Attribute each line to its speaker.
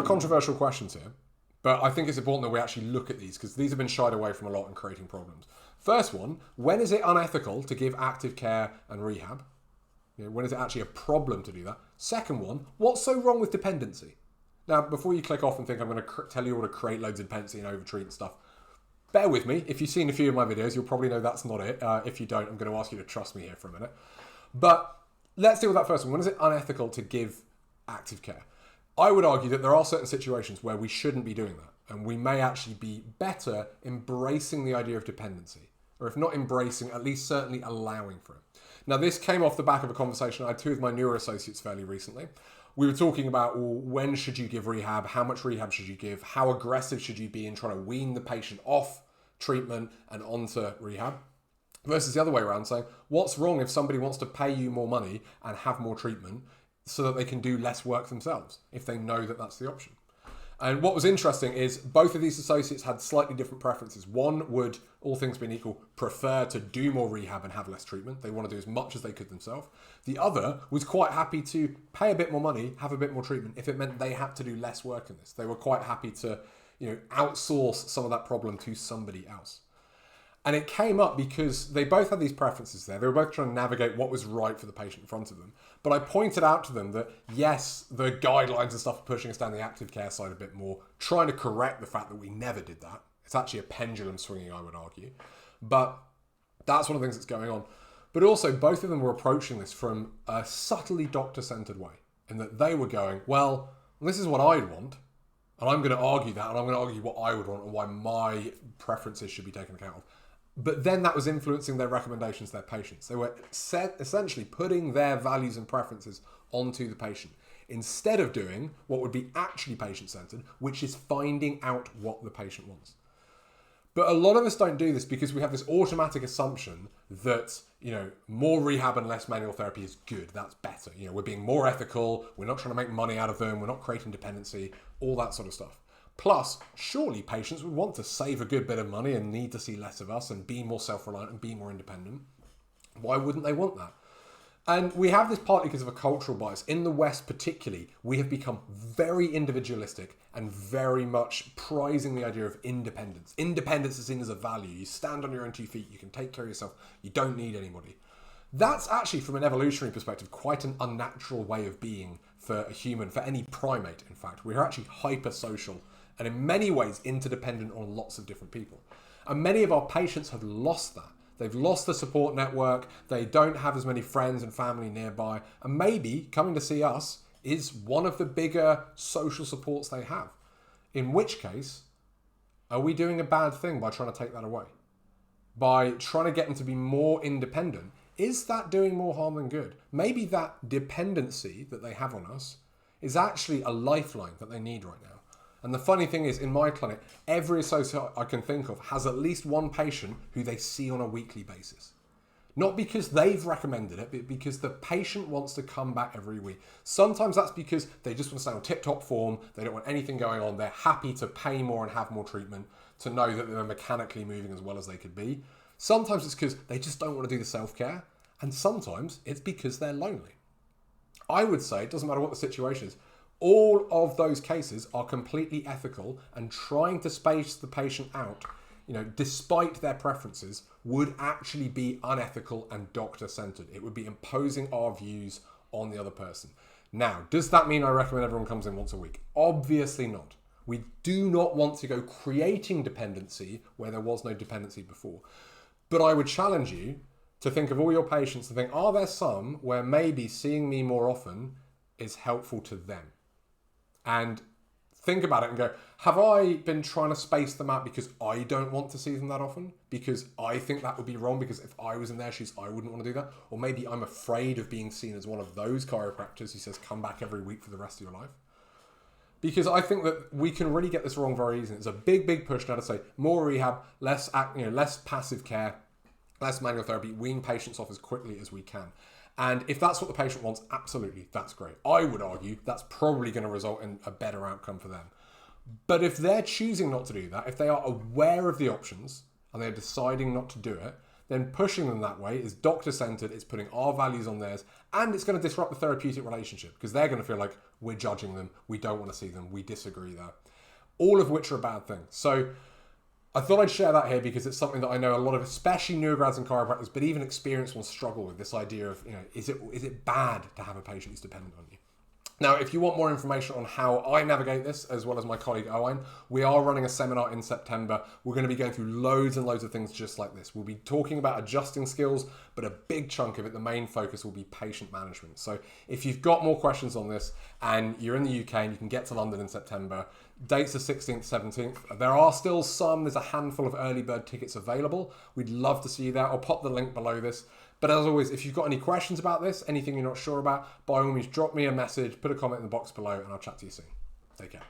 Speaker 1: controversial questions here, but I think it's important that we actually look at these because these have been shied away from a lot and creating problems. First one, when is it unethical to give active care and rehab? When is it actually a problem to do that? Second one, what's so wrong with dependency? Now, before you click off and think I'm going to tell you all to create loads of dependency and overtreat and stuff, bear with me. If you've seen a few of my videos, you'll probably know that's not it. If you don't, I'm going to ask you to trust me here for a minute. But let's deal with that first one. When is it unethical to give active care? I would argue that there are certain situations where we shouldn't be doing that. And we may actually be better embracing the idea of dependency. Or if not embracing, at least certainly allowing for it. Now, this came off the back of a conversation I had two of my neuro associates fairly recently. We were talking about, well, when should you give rehab? How much rehab should you give? How aggressive should you be in trying to wean the patient off treatment and onto rehab? Versus the other way around, saying, what's wrong if somebody wants to pay you more money and have more treatment so that they can do less work themselves, if they know that that's the option? And what was interesting is both of these associates had slightly different preferences. One would, all things being equal, prefer to do more rehab and have less treatment. They want to do as much as they could themselves. The other was quite happy to pay a bit more money, have a bit more treatment, if it meant they had to do less work in this. They were quite happy to, outsource some of that problem to somebody else. And it came up because they both had these preferences there. They were both trying to navigate what was right for the patient in front of them. But I pointed out to them that, yes, the guidelines and stuff are pushing us down the active care side a bit more, trying to correct the fact that we never did that. It's actually a pendulum swinging, I would argue. But that's one of the things that's going on. But also, both of them were approaching this from a subtly doctor-centered way, in that they were going, well, this is what I'd want, and I'm going to argue that, and I'm going to argue what I would want and why my preferences should be taken account of. But then that was influencing their recommendations to their patients. They were essentially putting their values and preferences onto the patient instead of doing what would be actually patient-centered, which is finding out what the patient wants. But a lot of us don't do this because we have this automatic assumption that, more rehab and less manual therapy is good. That's better. We're being more ethical. We're not trying to make money out of them. We're not creating dependency, all that sort of stuff. Plus, surely patients would want to save a good bit of money and need to see less of us and be more self-reliant and be more independent. Why wouldn't they want that? And we have this partly because of a cultural bias. In the West particularly, we have become very individualistic and very much prizing the idea of independence. Independence is seen as a value. You stand on your own 2 feet, you can take care of yourself, you don't need anybody. That's actually, from an evolutionary perspective, quite an unnatural way of being for a human, for any primate, in fact. We're actually hyper-social and in many ways interdependent on lots of different people. And many of our patients have lost that. They've lost the support network, they don't have as many friends and family nearby, and maybe coming to see us is one of the bigger social supports they have. In which case, are we doing a bad thing by trying to take that away? By trying to get them to be more independent, is that doing more harm than good? Maybe that dependency that they have on us is actually a lifeline that they need right now. And the funny thing is, in my clinic, every associate I can think of has at least one patient who they see on a weekly basis. Not because they've recommended it, but because the patient wants to come back every week. Sometimes that's because they just want to stay on tip-top form, they don't want anything going on, they're happy to pay more and have more treatment to know that they're mechanically moving as well as they could be. Sometimes it's because they just don't want to do the self-care, and sometimes it's because they're lonely. I would say, it doesn't matter what the situation is, all of those cases are completely ethical, and trying to space the patient out, despite their preferences, would actually be unethical and doctor-centered. It would be imposing our views on the other person. Now, does that mean I recommend everyone comes in once a week? Obviously not. We do not want to go creating dependency where there was no dependency before. But I would challenge you to think of all your patients and think, are there some where maybe seeing me more often is helpful to them? And think about it and go, have I been trying to space them out because I don't want to see them that often? Because I think that would be wrong, because if I was in their shoes, I wouldn't want to do that. Or maybe I'm afraid of being seen as one of those chiropractors who says, come back every week for the rest of your life. Because I think that we can really get this wrong very easily. It's a big, big push now to say more rehab, less passive care, less manual therapy, wean patients off as quickly as we can. And if that's what the patient wants, absolutely, that's great. I would argue that's probably going to result in a better outcome for them. But if they're choosing not to do that, if they are aware of the options and they're deciding not to do it, then pushing them that way is doctor-centered, it's putting our values on theirs, and it's going to disrupt the therapeutic relationship because they're going to feel like we're judging them, we don't want to see them, we disagree there. All of which are a bad thing. So I thought I'd share that here because it's something that I know a lot of, especially neograds and chiropractors, but even experienced ones struggle with, this idea of, is it bad to have a patient who's dependent on you? Now, if you want more information on how I navigate this, as well as my colleague Owen, we are running a seminar in September. We're going to be going through loads and loads of things just like this. We'll be talking about adjusting skills, but a big chunk of it, the main focus will be patient management. So if you've got more questions on this and you're in the UK and you can get to London in September, dates are 16th, 17th. There are still there's a handful of early bird tickets available. We'd love to see you there. I'll pop the link below this. But as always, if you've got any questions about this, anything you're not sure about, by all means, drop me a message, put a comment in the box below, and I'll chat to you soon. Take care.